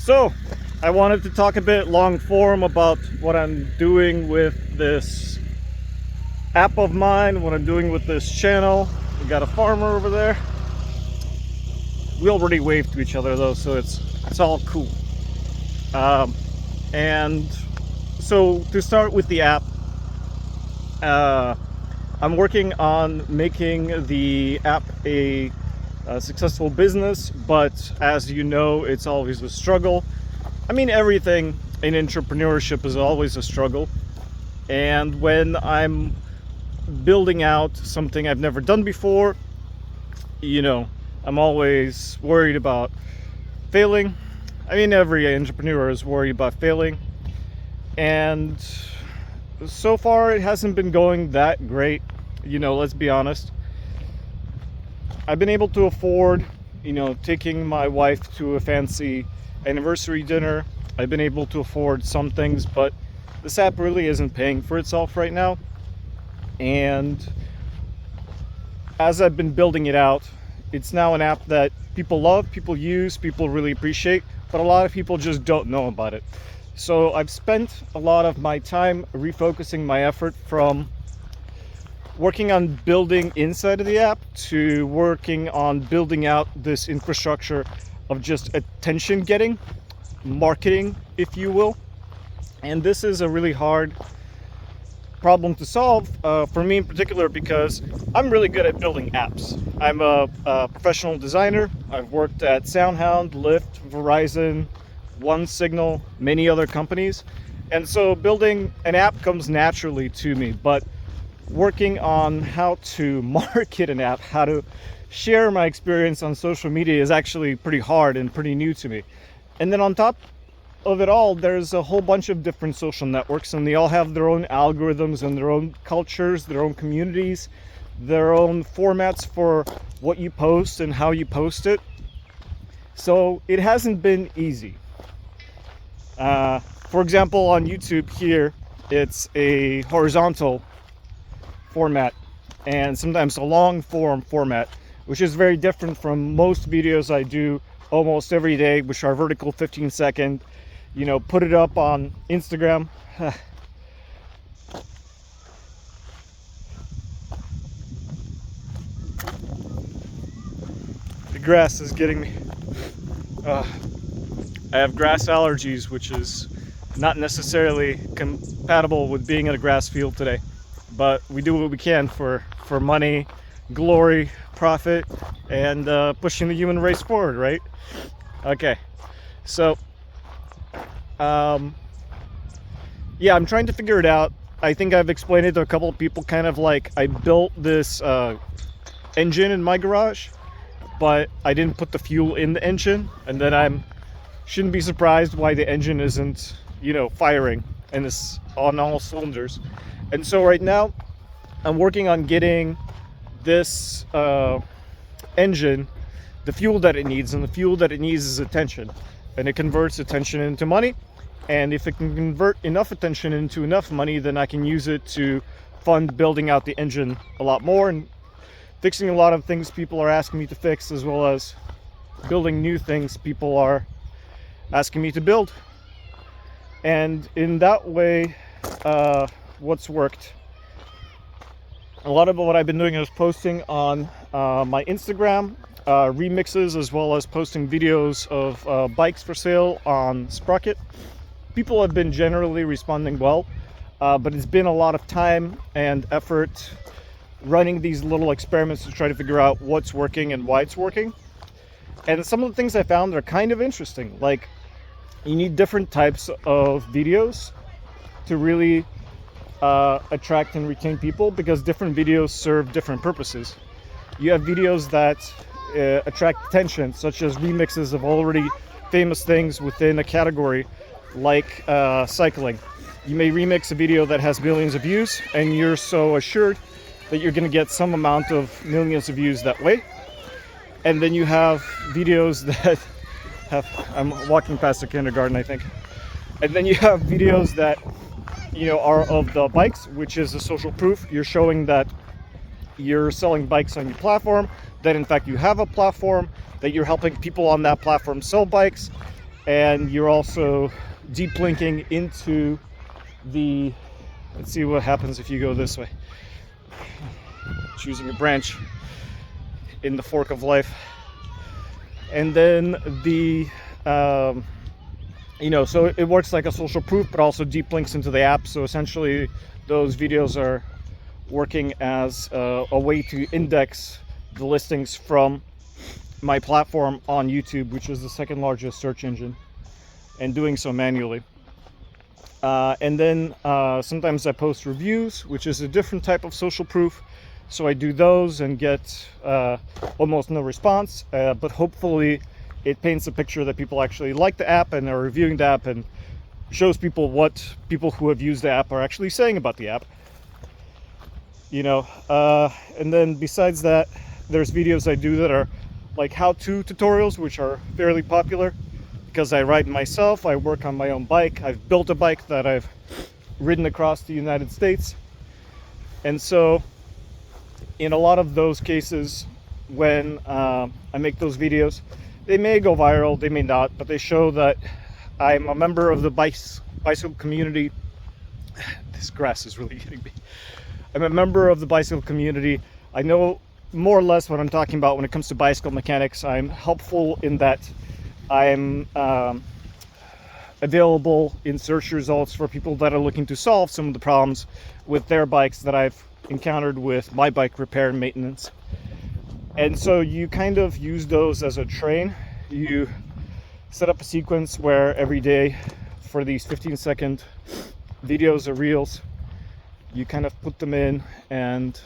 So, I wanted to talk a bit long form about what I'm doing with this app of mine, what I'm doing with this channel. We got a farmer over there. We already waved to each other though, so it's all cool. And so to start with the app, I'm working on making the app a successful business, but as you know, it's always a struggle. I mean, everything in entrepreneurship is always a struggle. And when I'm building out something I've never done before, you know, I'm always worried about failing. I mean, every entrepreneur is worried about failing. And so far, it hasn't been going that great. You know, let's be honest. I've been able to afford, you know, taking my wife to a fancy anniversary dinner. I've been able to afford some things, but this app really isn't paying for itself right now. And as I've been building it out, it's now an app that people love, people use, people really appreciate, but a lot of people just don't know about it. So I've spent a lot of my time refocusing my effort from working on building inside of the app to working on building out this infrastructure of just attention getting, marketing, if you will. And this is a really hard problem to solve for me in particular, because I'm really good at building apps. I'm a professional designer. I've worked at SoundHound, Lyft, Verizon, One Signal, many other companies. And so building an app comes naturally to me, but working on how to market an app, how to share my experience on social media is actually pretty hard and pretty new to me. And then on top of it all, there's a whole bunch of different social networks, and they all have their own algorithms and their own cultures, their own communities, their own formats for what you post and how you post it. So it hasn't been easy. For example, on YouTube here, it's a horizontal format and sometimes a long form format, which is very different from most videos I do almost every day, which are vertical 15-second, you know, put it up on Instagram. The grass is getting me. I have grass allergies, which is not necessarily compatible with being in a grass field today. But we do what we can for money, glory, profit, and pushing the human race forward, right? Okay, so yeah, I'm trying to figure it out. I think I've explained it to a couple of people, kind of like I built this engine in my garage, but I didn't put the fuel in the engine, and then shouldn't be surprised why the engine isn't, you know, firing and it's on all cylinders. And so right now I'm working on getting this engine the fuel that it needs, and the fuel that it needs is attention, and it converts attention into money. And if it can convert enough attention into enough money, then I can use it to fund building out the engine a lot more and fixing a lot of things people are asking me to fix, as well as building new things people are asking me to build. And in that way, what's worked, a lot of what I've been doing is posting on my Instagram, remixes, as well as posting videos of bikes for sale on Sprocket. People have been generally responding well, but it's been a lot of time and effort running these little experiments to try to figure out what's working and why it's working. And some of the things I found are kind of interesting. Like, you need different types of videos to really attract and retain people, because different videos serve different purposes. You have videos that attract attention, such as remixes of already famous things within a category, like cycling. You may remix a video that has millions of views, and you're so assured that you're going to get some amount of millions of views that way. And then you have videos that I'm walking past a kindergarten, I think. And then you have videos that, you know, are of the bikes, which is a social proof. You're showing that you're selling bikes on your platform, that in fact you have a platform, that you're helping people on that platform sell bikes. and you're also deep linking into the, let's see what happens if you go this way, choosing a branch in the fork of life. And then the so it works like a social proof, but also deep links into the app. So essentially those videos are working as a way to index the listings from my platform on YouTube, which is the second largest search engine, and doing so manually. And then sometimes I post reviews, which is a different type of social proof. So I do those and get almost no response, but hopefully it paints a picture that people actually like the app and are reviewing the app, and shows people what people who have used the app are actually saying about the app. And then besides that, there's videos I do that are like how-to tutorials, which are fairly popular because I ride myself, I work on my own bike, I've built a bike that I've ridden across the United States. And so in a lot of those cases, when I make those videos, they may go viral, they may not, but they show that I'm a member of the bicycle community. This grass is really getting me. I'm a member of the bicycle community. I know more or less what I'm talking about when it comes to bicycle mechanics. I'm helpful in that I'm available in search results for people that are looking to solve some of the problems with their bikes that I've encountered with my bike repair and maintenance. And so you kind of use those as a train. You set up a sequence where every day for these 15-second videos or reels, you kind of put them in, and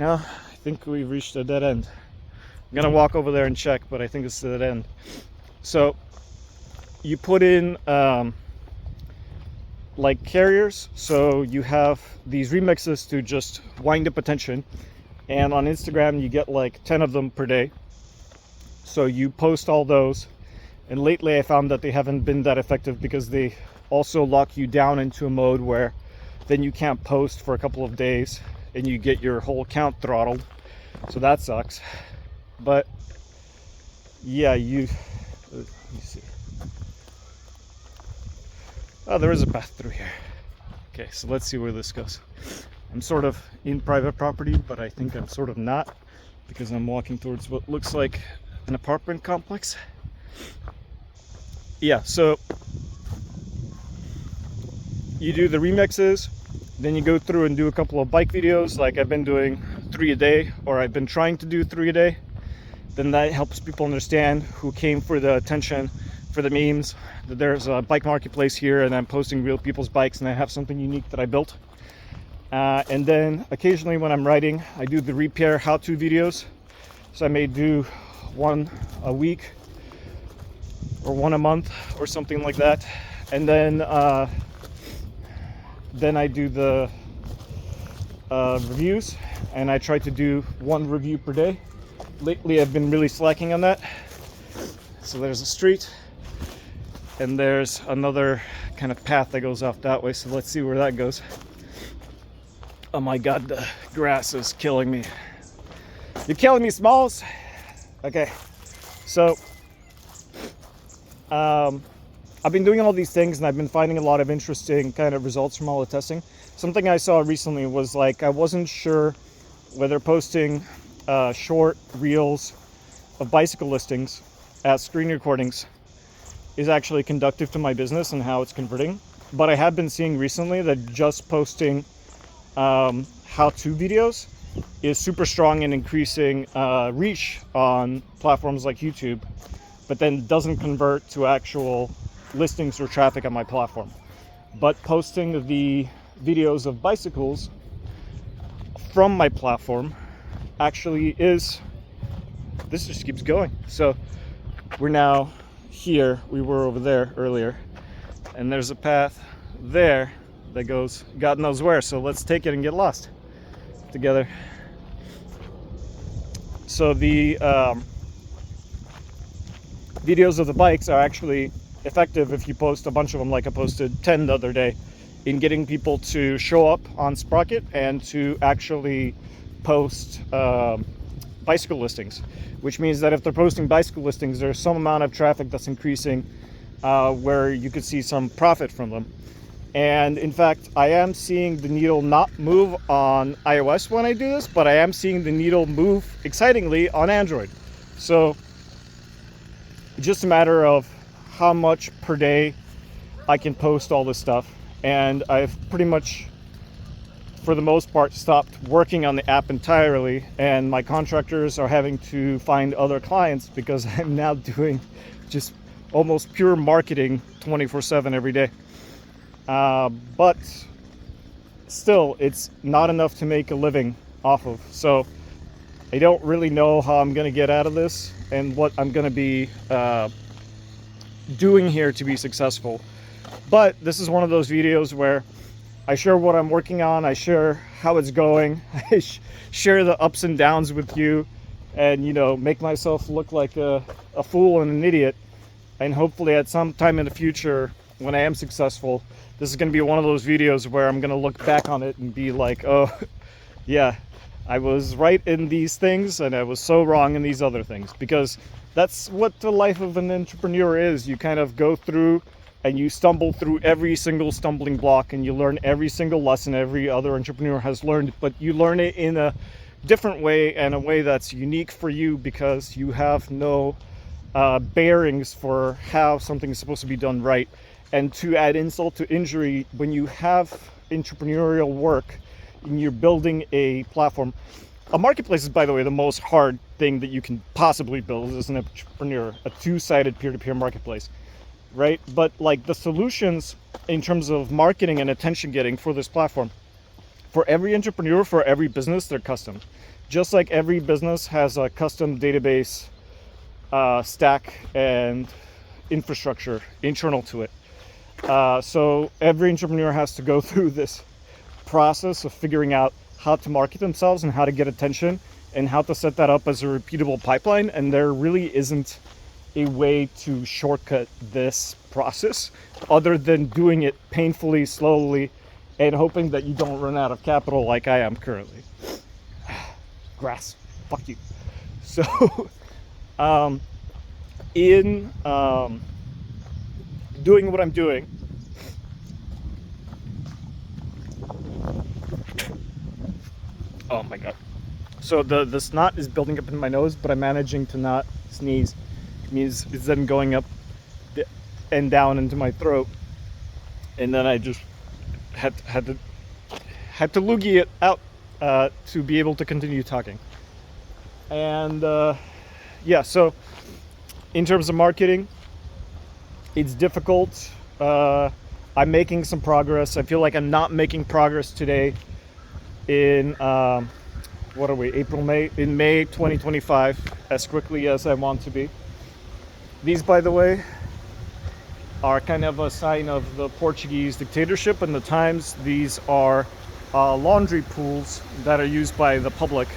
I think we've reached a dead end. I'm gonna walk over there and check, but I think it's a dead end. So you put in like carriers, so you have these remixes to just wind up attention, and on Instagram you get like 10 of them per day. So you post all those, and lately I found that they haven't been that effective because they also lock you down into a mode where then you can't post for a couple of days and you get your whole account throttled. So that sucks. But yeah, let me see. Oh, there is a path through here. Okay, so let's see where this goes. I'm sort of in private property, but I think I'm sort of not, because I'm walking towards what looks like an apartment complex. Yeah, so you do the remixes, then you go through and do a couple of bike videos, like I've been doing 3 a day, or I've been trying to do 3 a day. Then that helps people understand who came for the attention, for the memes, that there's a bike marketplace here and I'm posting real people's bikes and I have something unique that I built. And then occasionally when I'm writing, I do the repair how-to videos. So I may do one a week or one a month or something like that. And then I do the reviews, and I try to do 1 review per day. Lately I've been really slacking on that. So there's a street and there's another kind of path that goes off that way, so let's see where that goes. Oh my god, the grass is killing me. You're killing me, Smalls. Okay, so I've been doing all these things and I've been finding a lot of interesting kind of results from all the testing. Something I saw recently was like, I wasn't sure whether posting short reels of bicycle listings as screen recordings is actually conductive to my business and how it's converting. But I have been seeing recently that just posting how-to videos is super strong in increasing reach on platforms like YouTube, but then doesn't convert to actual listings or traffic on my platform. But posting the videos of bicycles from my platform actually is, this just keeps going. So we're now here, we were over there earlier, and there's a path there that goes God knows where, so let's take it and get lost together. So the videos of the bikes are actually effective if you post a bunch of them, like I posted 10 the other day, in getting people to show up on Sprocket and to actually post bicycle listings, which means that if they're posting bicycle listings, there's some amount of traffic that's increasing where you could see some profit from them. And in fact, I am seeing the needle not move on iOS when I do this, but I am seeing the needle move excitingly on Android. So it's just a matter of how much per day I can post all this stuff. And I've pretty much, for the most part, stopped working on the app entirely, and my contractors are having to find other clients because I'm now doing just almost pure marketing 24/7 every day. But still, it's not enough to make a living off of. So I don't really know how I'm going to get out of this and what I'm going to be doing here to be successful. But this is one of those videos where I share what I'm working on, I share how it's going, I share the ups and downs with you, and, you know, make myself look like a fool and an idiot. And hopefully at some time in the future, when I am successful, this is going to be one of those videos where I'm going to look back on it and be like, oh, yeah, I was right in these things and I was so wrong in these other things. Because that's what the life of an entrepreneur is. You kind of go through and you stumble through every single stumbling block, and you learn every single lesson every other entrepreneur has learned, but you learn it in a different way, and a way that's unique for you because you have no bearings for how something is supposed to be done right. And to add insult to injury, when you have entrepreneurial work and you're building a platform, a marketplace is, by the way, the most hard thing that you can possibly build as an entrepreneur, a two-sided peer-to-peer marketplace. Right? But like the solutions in terms of marketing and attention getting for this platform, for every entrepreneur, for every business, they're custom. Just like every business has a custom database stack and infrastructure internal to it. So every entrepreneur has to go through this process of figuring out how to market themselves and how to get attention and how to set that up as a repeatable pipeline. And there really isn't a way to shortcut this process other than doing it painfully, slowly, and hoping that you don't run out of capital like I am currently. Grass, fuck you. So in doing what I'm doing, oh my god, so the snot is building up in my nose, but I'm managing to not sneeze. Means it's then going up and down into my throat, and then I just had to loogie it out to be able to continue talking. And yeah, so in terms of marketing, it's difficult. I'm making some progress. I feel like I'm not making progress today in what are we, in May 2025 as quickly as I want to be. These, by the way, are kind of a sign of the Portuguese dictatorship and the times. These are laundry pools that are used by the public.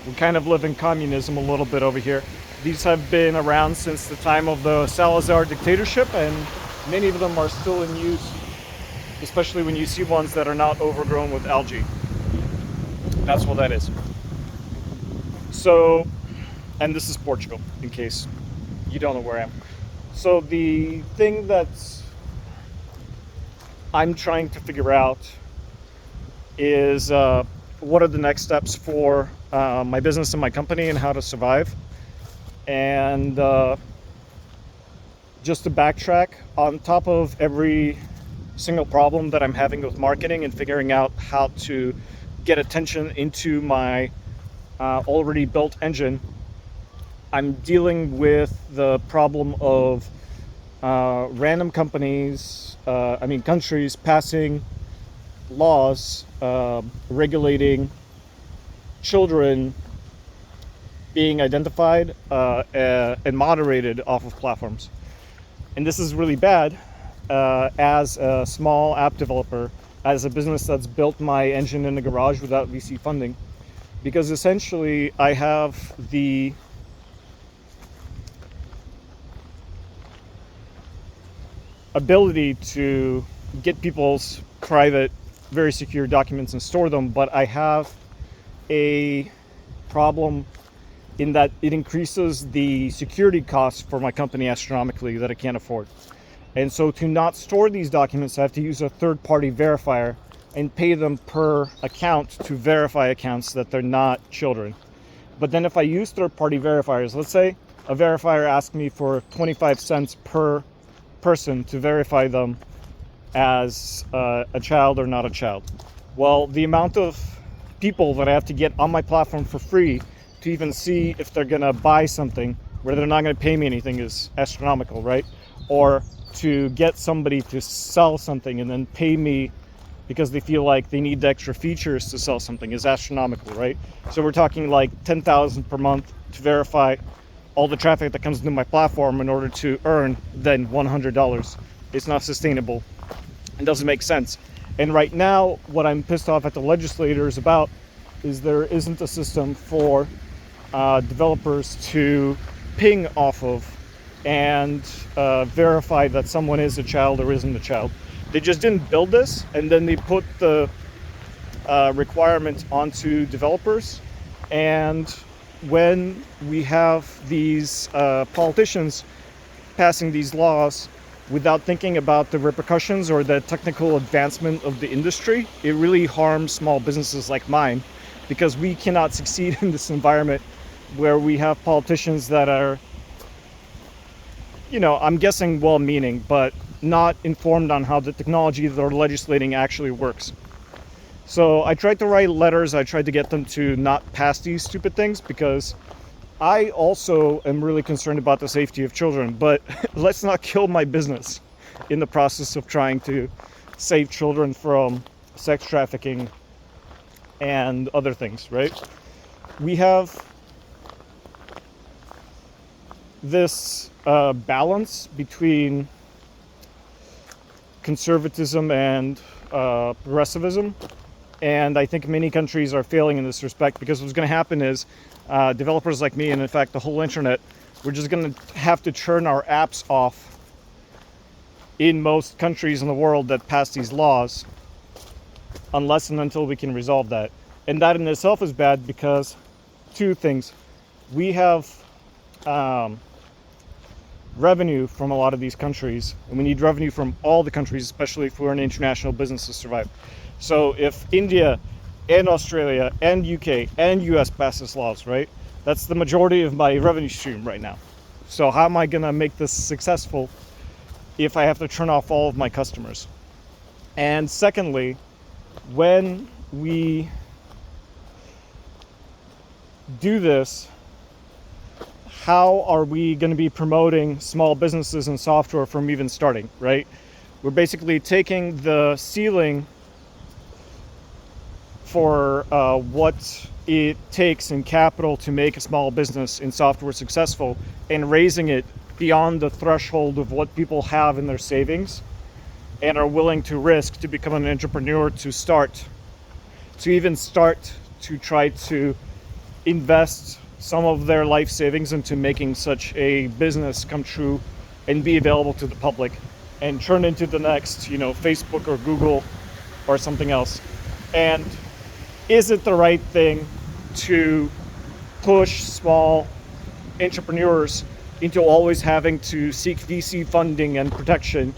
We kind of live in communism a little bit over here. These have been around since the time of the Salazar dictatorship, and many of them are still in use, especially when you see ones that are not overgrown with algae. That's what that is. So, and this is Portugal, in case you don't know where I am. So the thing that I'm trying to figure out is what are the next steps for my business and my company and how to survive. And just to backtrack, on top of every single problem that I'm having with marketing and figuring out how to get attention into my already built engine, I'm dealing with the problem of random countries passing laws regulating children being identified and moderated off of platforms. And this is really bad as a small app developer, as a business that's built my engine in the garage without VC funding, because essentially I have the ability to get people's private, very secure documents and store them, but I have a problem in that it increases the security costs for my company astronomically that I can't afford. And so to not store these documents, I have to use a third-party verifier and pay them per account to verify accounts that they're not children. But then if I use third-party verifiers, let's say a verifier asks me for 25 cents per person to verify them as a child or not a child. Well, the amount of people that I have to get on my platform for free to even see if they're gonna buy something where they're not gonna pay me anything is astronomical, right? Or to get somebody to sell something and then pay me because they feel like they need the extra features to sell something is astronomical, right? So we're talking like 10,000 per month to verify all the traffic that comes into my platform in order to earn then $100. It's not sustainable. It doesn't make sense. And right now, what I'm pissed off at the legislators about is there isn't a system for developers to ping off of and verify that someone is a child or isn't a child. They just didn't build this, and then they put the requirement onto developers. And when we have these politicians passing these laws without thinking about the repercussions or the technical advancement of the industry, it really harms small businesses like mine, because we cannot succeed in this environment where we have politicians that are, you know, I'm guessing well-meaning, but not informed on how the technology they're legislating actually works. So I tried to write letters, I tried to get them to not pass these stupid things, because I also am really concerned about the safety of children, but let's not kill my business in the process of trying to save children from sex trafficking and other things, right? We have this balance between conservatism and progressivism, and I think many countries are failing in this respect, because what's going to happen is developers like me, and in fact the whole internet, we're just going to have to turn our apps off in most countries in the world that pass these laws, unless and until we can resolve that. And that in itself is bad, because two things: we have revenue from a lot of these countries, and we need revenue from all the countries, especially if we're an international business to survive. So if India and Australia and UK and US pass this laws, right, that's the majority of my revenue stream right now. So how am I gonna make this successful if I have to turn off all of my customers? And secondly, when we do this, how are we going to be promoting small businesses and software from even starting, right? We're basically taking the ceiling for what it takes in capital to make a small business in software successful, and raising it beyond the threshold of what people have in their savings and are willing to risk to become an entrepreneur, to even start to try to invest some of their life savings into making such a business come true and be available to the public and turn into the next, you know, Facebook or Google or something else. And is it the right thing to push small entrepreneurs into always having to seek VC funding and protection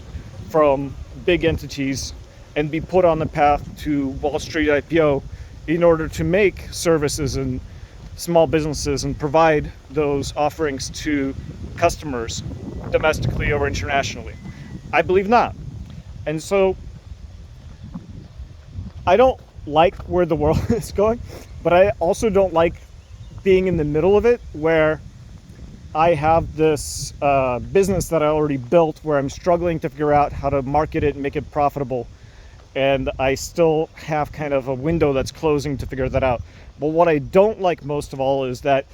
from big entities and be put on the path to Wall Street IPO in order to make services and small businesses and provide those offerings to customers domestically or internationally? I believe not. And so I don't like where the world is going, but I also don't like being in the middle of it, where I have this business that I already built where I'm struggling to figure out how to market it and make it profitable, and I still have kind of a window that's closing to figure that out. But what I don't like most of all is that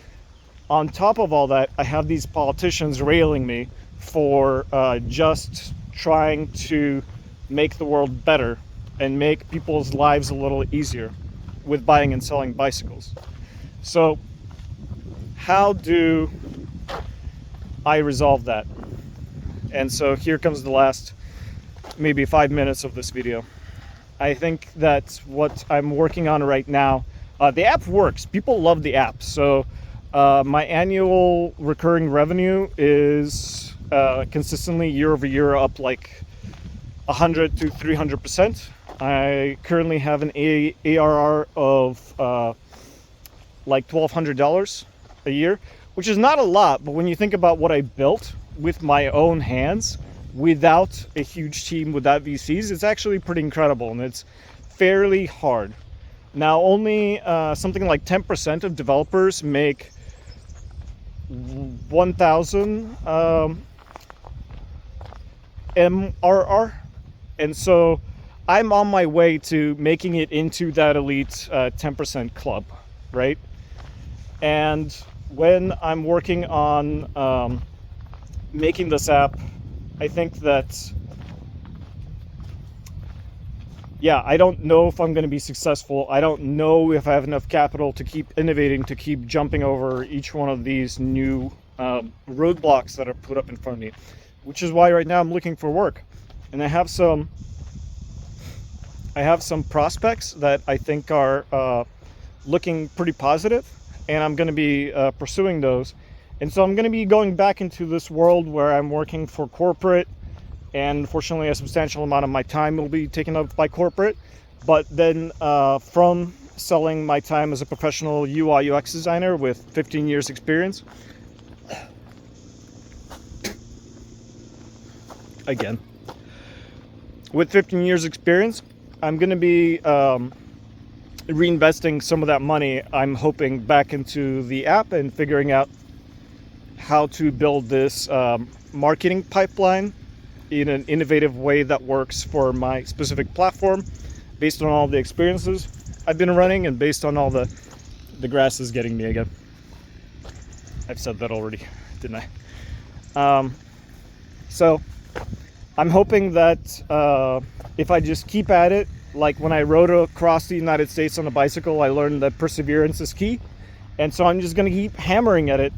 on top of all that, I have these politicians railing me for just trying to make the world better and make people's lives a little easier with buying and selling bicycles. So how do I resolve that? And so here comes the last maybe 5 minutes of this video. I think that what I'm working on right now, the app works. People love the app. So My annual recurring revenue is consistently year over year up like 100 to 300%. I currently have an ARR of like $1,200 a year, which is not a lot, but when you think about what I built with my own hands, without a huge team, without VCs, it's actually pretty incredible, and it's fairly hard. Now, only something like 10% of developers make 1,000 MRR, and so I'm on my way to making it into that elite 10% club, right? And when I'm working on making this app, I think that, yeah, I don't know if I'm going to be successful. I don't know if I have enough capital to keep innovating, to keep jumping over each one of these new roadblocks that are put up in front of me, which is why right now I'm looking for work. And I have some prospects that I think are looking pretty positive, and I'm going to be pursuing those. And so I'm going to be going back into this world where I'm working for corporate, and unfortunately a substantial amount of my time will be taken up by corporate. But then from selling my time as a professional UI UX designer with 15 years experience, again, with 15 years experience, I'm going to be reinvesting some of that money, I'm hoping, back into the app and figuring out how to build this marketing pipeline in an innovative way that works for my specific platform, based on all the experiences I've been running and based on all the grass is getting me again. I've said that already, didn't I? So I'm hoping that if I just keep at it, like when I rode across the United States on a bicycle, I learned that perseverance is key. And so I'm just going to keep hammering at it.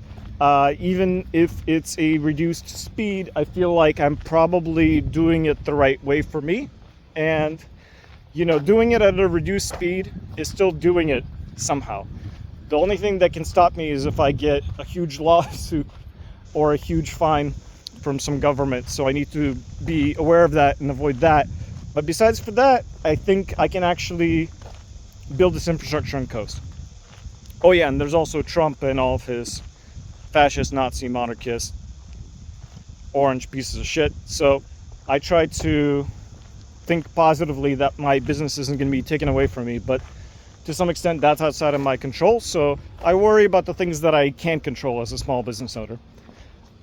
Even if it's a reduced speed, I feel like I'm probably doing it the right way for me. And, you know, doing it at a reduced speed is still doing it somehow. The only thing that can stop me is if I get a huge lawsuit or a huge fine from some government. So I need to be aware of that and avoid that. But besides for that, I think I can actually build this infrastructure on coast. Oh yeah, and there's also Trump and all of his fascist, Nazi, monarchist, orange pieces of shit. So I try to think positively that my business isn't going to be taken away from me, but to some extent that's outside of my control. So I worry about the things that I can't control as a small business owner.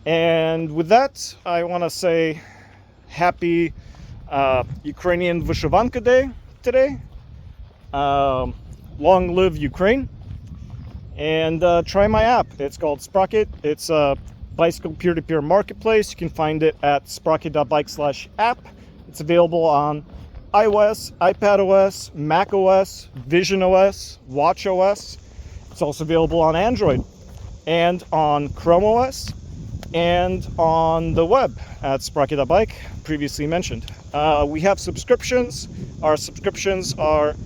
And with that, I want to say happy Ukrainian Vyshyvanka Day today. Long live Ukraine. And try my app. It's called Sprocket. It's a bicycle peer-to-peer marketplace. You can find it at sprocket.bike/app. It's available on iOS, iPadOS, macOS, VisionOS, watchOS. It's also available on Android and on Chrome OS and on the web at sprocket.bike, previously mentioned. We have subscriptions. Our subscriptions are,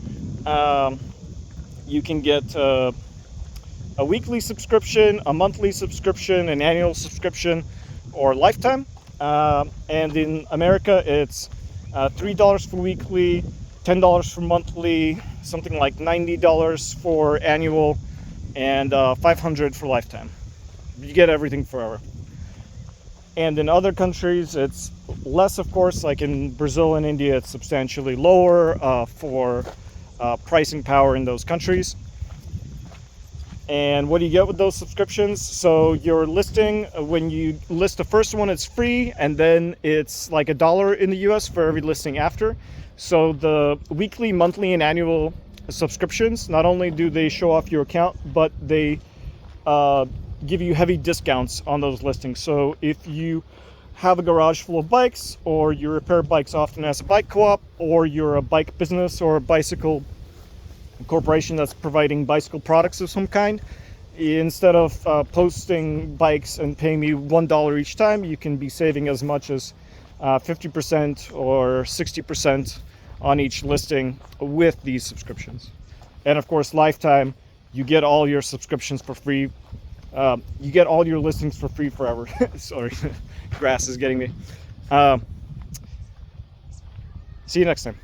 you can get a weekly subscription, a monthly subscription, an annual subscription, or lifetime. And in America, it's $3 for weekly, $10 for monthly, something like $90 for annual, and $500 for lifetime. You get everything forever. And in other countries, it's less, of course. Like in Brazil and India, it's substantially lower for pricing power in those countries. And what do you get with those subscriptions? So your listing, when you list the first one, it's free, and then it's like $1 in the US for every listing after. So the weekly, monthly, and annual subscriptions, not only do they show off your account, but they give you heavy discounts on those listings. So if you have a garage full of bikes, or you repair bikes often as a bike co-op, or you're a bike business or a bicycle corporation that's providing bicycle products of some kind, instead of posting bikes and paying me $1 each time, you can be saving as much as 50% or 60% on each listing with these subscriptions. And of course, lifetime, you get all your subscriptions for free You get all your listings for free forever. Sorry, grass is getting me. See you next time.